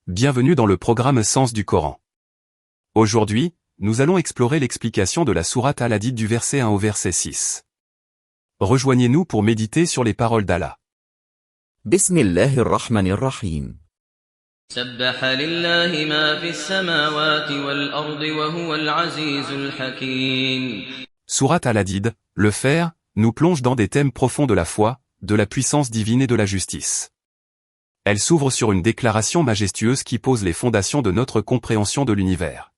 Bienvenue dans le programme Sens du Coran. Aujourd'hui, nous allons explorer l'explication de la sourate Al-Hadid du verset 1 au verset 6. Rejoignez-nous pour méditer sur les paroles d'Allah. بسم الله الرحمن الرحيم. سبح لله ما في السماوات والأرض وهو العزيز الحكيم. Sourate Al-Hadid, le fer, nous plonge dans des thèmes profonds de la foi, de la puissance divine et de la justice. Elle s'ouvre sur une déclaration majestueuse qui pose les fondations de notre compréhension de l'univers.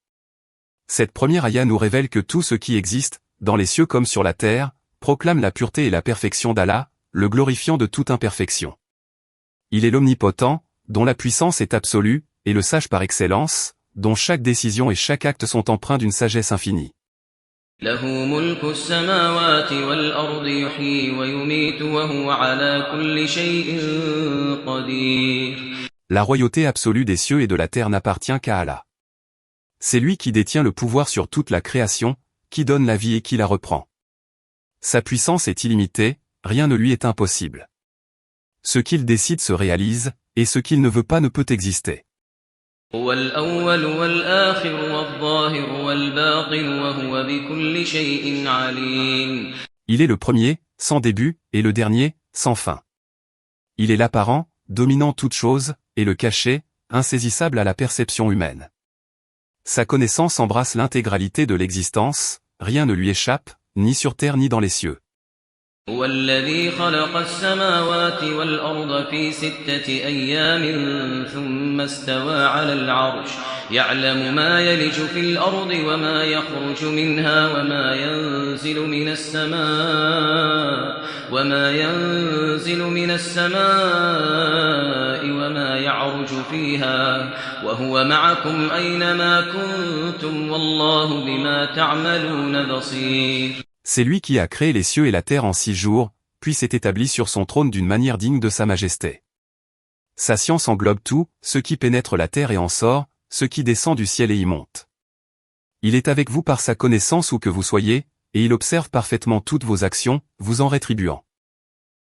Cette première ayah nous révèle que tout ce qui existe, dans les cieux comme sur la terre, proclame la pureté et la perfection d'Allah, le glorifiant de toute imperfection. Il est l'omnipotent, dont la puissance est absolue, et le sage par excellence, dont chaque décision et chaque acte sont empreints d'une sagesse infinie. له ملك السماوات والأرض يحيي ويميت وهو على كل شيء قدير. La royauté absolue des cieux et de la terre n'appartient qu'à Allah. C'est lui qui détient le pouvoir sur toute la création, qui donne la vie et qui la reprend. Sa puissance est illimitée, rien ne lui est impossible. Ce qu'il décide se réalise, et ce qu'il ne veut pas ne peut exister. هو الأول والآخر والظاهر والباطن وهو بكل شيء عليم. Il est le premier, sans début, et le dernier, sans fin. Il est l'apparent, dominant toute chose, et le caché, insaisissable à la perception humaine. Sa connaissance embrasse l'intégralité de l'existence, rien ne lui échappe, ni sur terre ni dans les cieux. هو الذي خلق السماوات والأرض في 6 أيام ثم استوى على العرش يعلم ما يلج في الأرض وما يخرج منها وما ينزل من السماء وما يعرج فيها وهو معكم أينما كنتم والله بما تعملون بصير. C'est lui qui a créé les cieux et la terre en 6 jours, puis s'est établi sur son trône d'une manière digne de sa majesté. Sa science englobe tout, ce qui pénètre la terre et en sort, ce qui descend du ciel et y monte. Il est avec vous par sa connaissance où que vous soyez, et il observe parfaitement toutes vos actions, vous en rétribuant.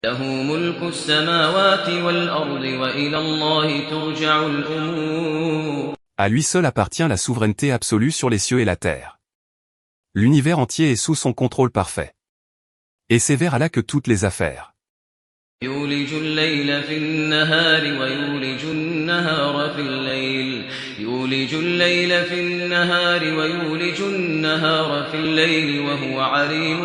له ملك السماوات والأرض وإلى الله ترجع الأمور. À lui seul appartient la souveraineté absolue sur les cieux et la terre. L'univers entier est sous son contrôle parfait. Et c'est vers Allah que toutes les affaires. يولج الليل في النهار ويولج النهار في الليل يولج الليل في النهار ويولج النهار في الليل وهو عليم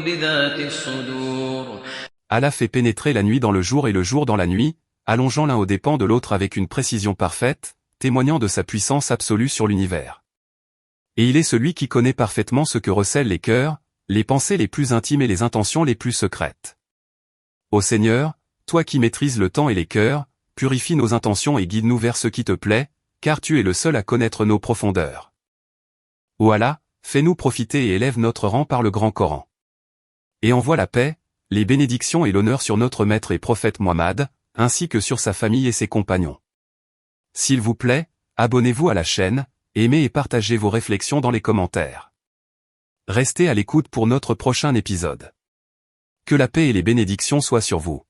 بذات الصدور. Allah fait pénétrer la nuit dans le jour et le jour dans la nuit, allongeant l'un aux dépens de l'autre avec une précision parfaite, témoignant de sa puissance absolue sur l'univers. Et il est celui qui connaît parfaitement ce que recèlent les cœurs, les pensées les plus intimes et les intentions les plus secrètes. Ô Seigneur, toi qui maîtrises le temps et les cœurs, purifie nos intentions et guide-nous vers ce qui te plaît, car tu es le seul à connaître nos profondeurs. Ô Allah, fais-nous profiter et élève notre rang par le grand Coran. Et envoie la paix, les bénédictions et l'honneur sur notre maître et prophète Muhammad, ainsi que sur sa famille et ses compagnons. S'il vous plaît, abonnez-vous à la chaîne, aimez et partagez vos réflexions dans les commentaires. Restez à l'écoute pour notre prochain épisode. Que la paix et les bénédictions soient sur vous.